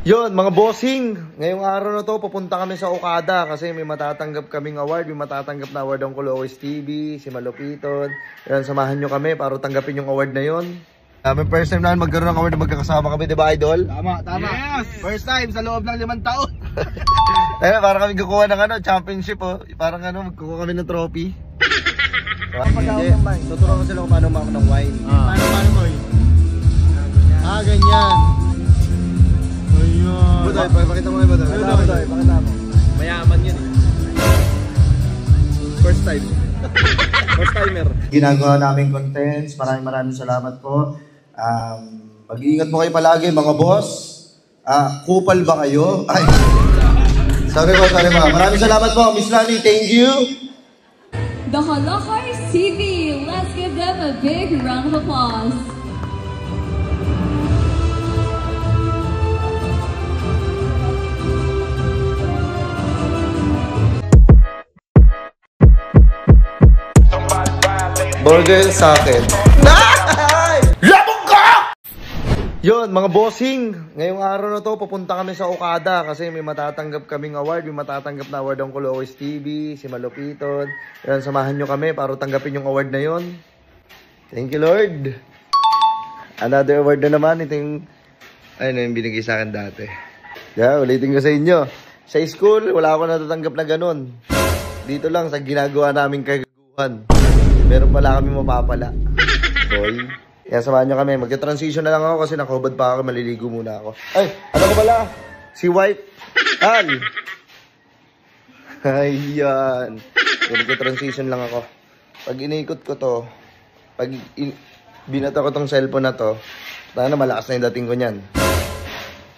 Yun, mga bossing, ngayong araw na to, pupunta kami sa Okada kasi may matatanggap kaming award, may matatanggap na award ang Kulois TV, si Malupiton. Yan, samahan nyo kami para tanggapin yung award na yun. First time namin magkaroon ng award na magkakasama kami, di ba, Idol? Tama. Yes! First time sa loob ng 5 taon. Ayun, parang kami kukuha ng championship, oh. Parang magkukuha kami ng trophy. Tuturuan ko sila kung paano umakot ng wine. Paano mo eh? Ganyan. Ayun. Budoy, pakita mo kayo, Budoy. Budoy, pakita mo. Mayaman yun eh. First time. First timer. Ginagawa namin contents. Maraming salamat po. Mag-iingat po kayo palagi, mga boss. Kupal ba kayo? Ay. Sorry po. Maraming salamat po, Miss Lani. Thank you. The Kalahari TV. Let's give them a big round of applause. Burger sa akin. Labog ka! Yun, mga bossing, ngayong araw na to, pupunta kami sa Okada kasi may matatanggap kaming award, may matatanggap na award ang Kulois TV, si Malupiton. Yan, samahan nyo kami para tanggapin yung award na yun. Thank you, Lord. Another award na naman, ito yung, yung binigay sa akin dati. Ulitin ko sa inyo. Sa school, wala ako natatanggap na ganun. Dito lang, sa ginagawa naming kagaguhan. Meron pala kami mapapala. Boy. Kaya samahan nyo kami. Magka-transition na lang ako kasi nakahubad pa ako. Maliligo muna ako. Ay! Ano ko pala? Si White. Al! Ayan. Magka-transition lang ako. Pag inikot ko to, pag binato ko tong cellphone na to, na malakas na yung dating ko niyan.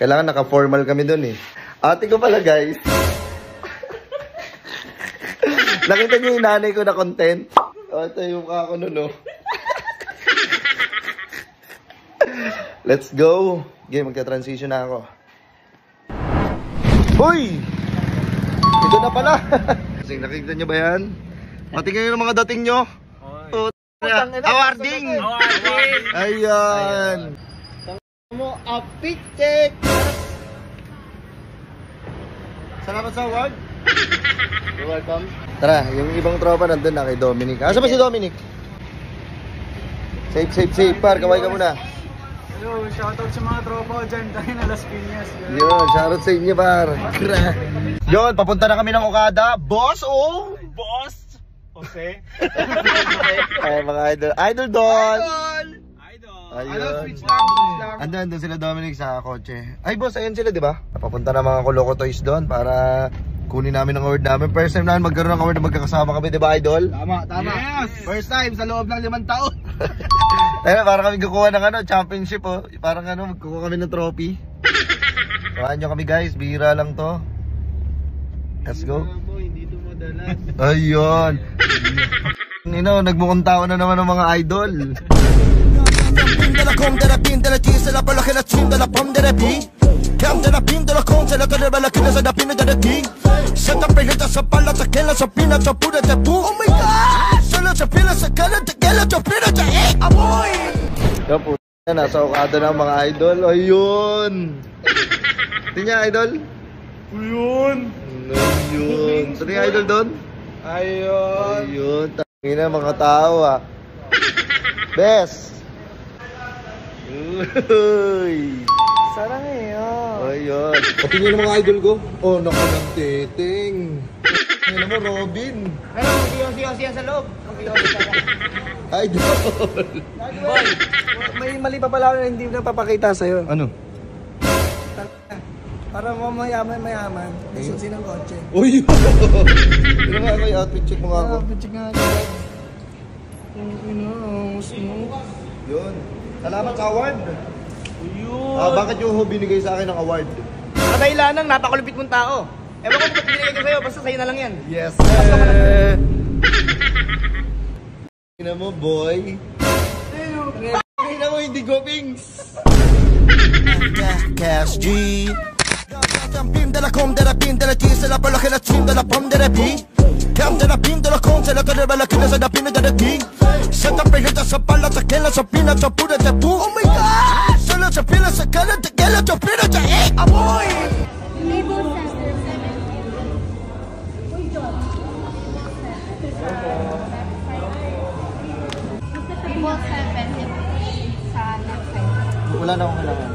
Kailangan naka-formal kami dun eh. Ate ko pala guys. Nakita niyo yung nanay ko na content? Ito yung ako nun, oh. Let's go. Okay, magka-transition na ako. Hoy! Ito na pala. Kasi nakikita nyo ba yan? Patingin nyo ng mga dating nyo. Awarding! Ayan! Mo a pick check! Salamat sa award. You're welcome. Tara, yung ibang tropa nandun na kay Dominic. Asa ba si Dominic? Safe, par. Kaway ka muna. Yo, shoutout sa mga tropa dyan tayo na Las Piñas. Yun, shoutout sa inyo, par. Yun, papunta na kami ng Okada. Boss, oh! Boss! Jose? Ay, mga idol. Idol Don! Ayun. Switch lang. Andun sila Dominic sa kotse. Ay, boss, ayun sila, di ba? Papunta na mga Kuloko Toys doon para kunin namin ang award namin. First time namin magkaroon ng award na magkakasama kami, di ba, Idol? Tama. Yes! First time sa loob ng 5 taon. Ayun, parang kami kukuha ng championship, oh. Parang magkukuha kami ng trophy. Samahan nyo kami, guys. Bihira lang to. Let's go. Hindi to madalas. Ayun. Nagmukhang tao na naman ng mga idol. De la com, de la pin, de la cheese, de la pala, que la chin, de la pom, de la pi. Cam de la pin, de la con, se la torre, la quina, se la pina, de la king. Se la pelita, se pala, se quela, se pina, se pura, se pu. Oh my God! Se la se pila, se quela, se quela, se pina, se amoy! Kapo, nasa Okada na mga idol. Ayun! Tingnan niya, idol? Ayun! Saan yung idol doon? Ayun! Tangina mga tao ah. Best! Uy! Sana ngayon. Ayun. Patingin ng mga idol ko. Oh, naku ng titing. Tingnan mo, Robin. Ano, mag-iossi yan sa loob. Idol. Boy, may mali pa pala na hindi na papakita sa'yo. Ano? Para mo mayaman. Susi ng kotse. Uy! Tingnan mo ako yung outfit check mo nga ako. Check nga ako. Smooth. Yun. Salamat sa award. Bakit yung binigay sa akin ng award? Nakadailanang napakalupit mong tao. Ewan ko ba't binigay ko sa'yo, basta sa'yo na lang yan. Yes. Tingnan mo, boy. Tingnan mo, hindi gopings. Cash G. Pin de la com, de la pin, de la cheese, de la pala, que la chin, de la pom, de la pi. Cam de la pin, de la con, se la torre, la quina, se la pina, de la king. Se la pelita, se pala, se quela, se pina, se pura, se pu. Oh my God! Se la se pila, se quela, se pina, se amoy! Wala na akong kailangan.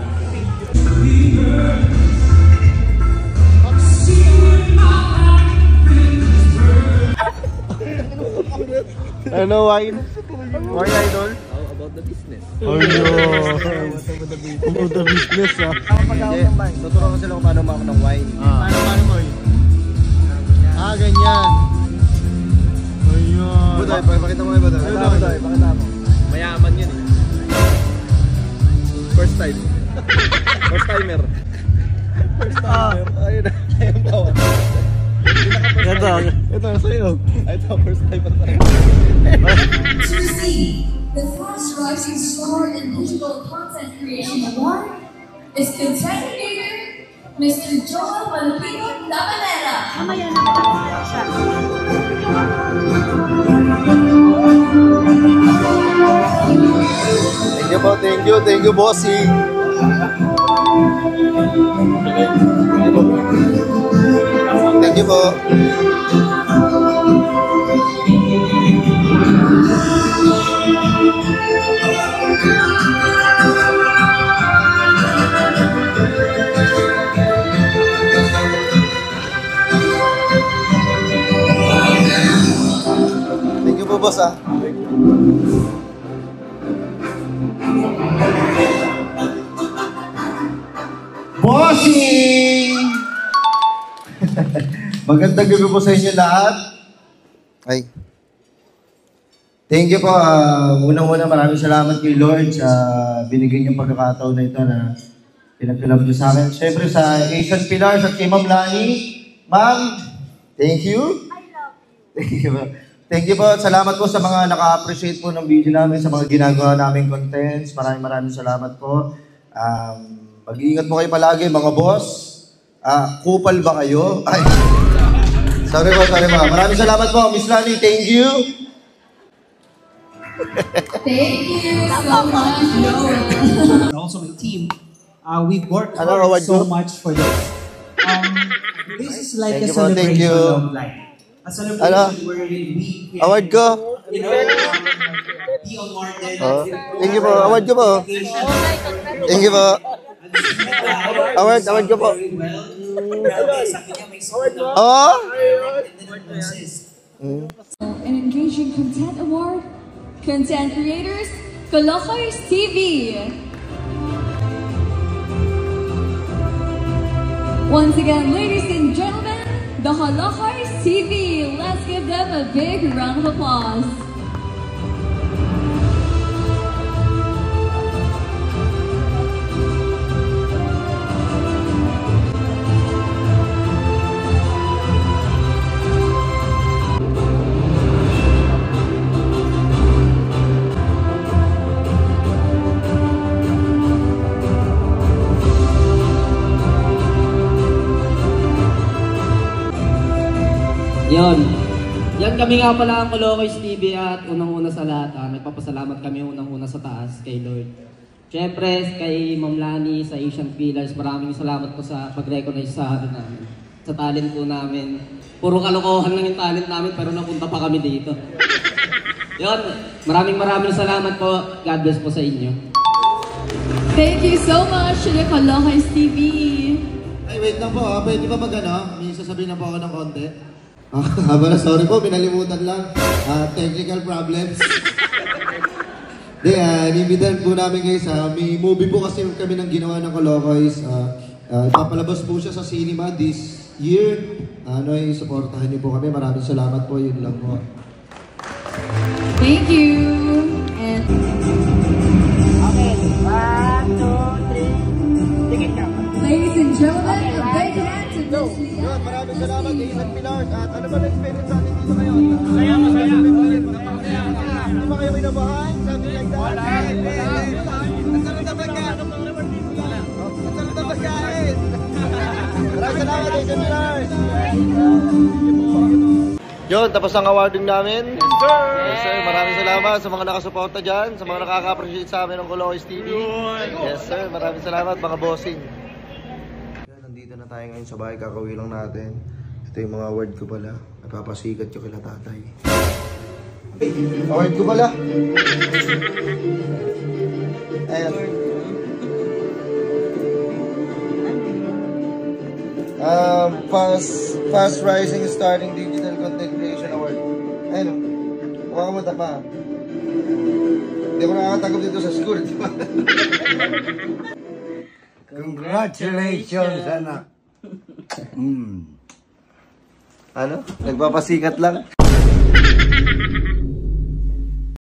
Ano, wine? Wine idol? About the business. Oh, yo. About the business, ha? Tuturuan ko sila kung paano umamak ng wine. Paano mo yun? Ganyan. Ayun. Budoy, pakita mo kayo, Budoy. Budoy, pakita mo. Mayaman yun eh. First time. First timer. First timer. Ayun na. Ayun pa. Ito, sa'yo. Ito, first timer. To receive the Fast Rising Star in Digital Content Creation Award is content creator Mr. Joel Malupino Lamanera. Thank you, bossing. Thank you po. Thank you po, boss, ah. Bossing! Magandang gabi po sa inyo lahat. Ay. Thank you po. Unang-una maraming salamat kay Lord sa binigay niyang pagkakataon na ito na pinagpilap niyo sa akin. Siyempre sa Asian Pillars at kay Ma'am Lani. Ma'am, thank you. Thank you po. Thank you po. Salamat po sa mga naka-appreciate po ng video namin, sa mga ginagawa naming contents. Maraming salamat po. Mag-iingat po kayo palagi, mga boss. Kupal ba kayo? Ay. Sorry po. Maraming salamat po, Miss Lani. Thank you. Thank you so much, Joel. Also my team, we've worked Ano, hard so ko? much for this. This is like Thank a you po, thank celebration you. of life. A celebration Ano? wherein we Award ko. you know, be awarded. Thank you po. Award ko po. Thank you po. Award ko po. Oh? An engaging content award, Content Creators, Kalokars TV. Once again, ladies and gentlemen, the Kalokars TV. Let's give them a big round of applause. Yan kami nga pala ang Kalokars TV at unang-una sa lahat, nagpapasalamat kami unang-una sa taas kay Lord. Siyempre, kay Ma'am Lani sa Asian Pillars, maraming salamat po sa pag-recognize sa atin namin, sa talent po namin. Puro kalokohan lang yung talent namin pero napunta pa kami dito. Yun, maraming salamat po. God bless po sa inyo. Thank you so much to the Kalokars TV. Ay, wait lang po. Pwede ba may sasabihin na po ako ng konti? Sorry po, pinalimutan lang. Technical problems. Inimbitan po namin guys. May movie po kasi kami nang ginawa ng Kalokars. Ipapalabas po siya sa cinema this year. Supportahan niyo po kami. Maraming salamat po. Yun lang po. Thank you. And Okay, 1, 2, 3. Tingin ka. ladies and gentlemen, a big hand to Miss Leah. Maraming salamat kay Asian Pillars. At ano ba na-experience natin dito ngayon? Masaya. Hindi ba kayo kinabahan? Something like that? Wala. Maraming salamat kay Asian Pillars. Yun, tapos ang awarding namin. Yes, sir. Maraming salamat sa mga nakasuporta dyan, sa mga nakaka-appreciate sa amin ng Kalokars TV. Yes, sir. Maraming salamat, mga bossing. Nandito na tayo ngayon sa bahay, kakauwi lang natin. Ito yung mga award ko pala. Napapasikat ko kila tatay. Award ko pala. Ayan. Fast Rising Starting Digital Content Creation Award. Ayun, huwag mo tapa. Hindi ko nakakatanggap dito sa school, di ba? Congratulations, anak. Ano? Nagpapasikat lang?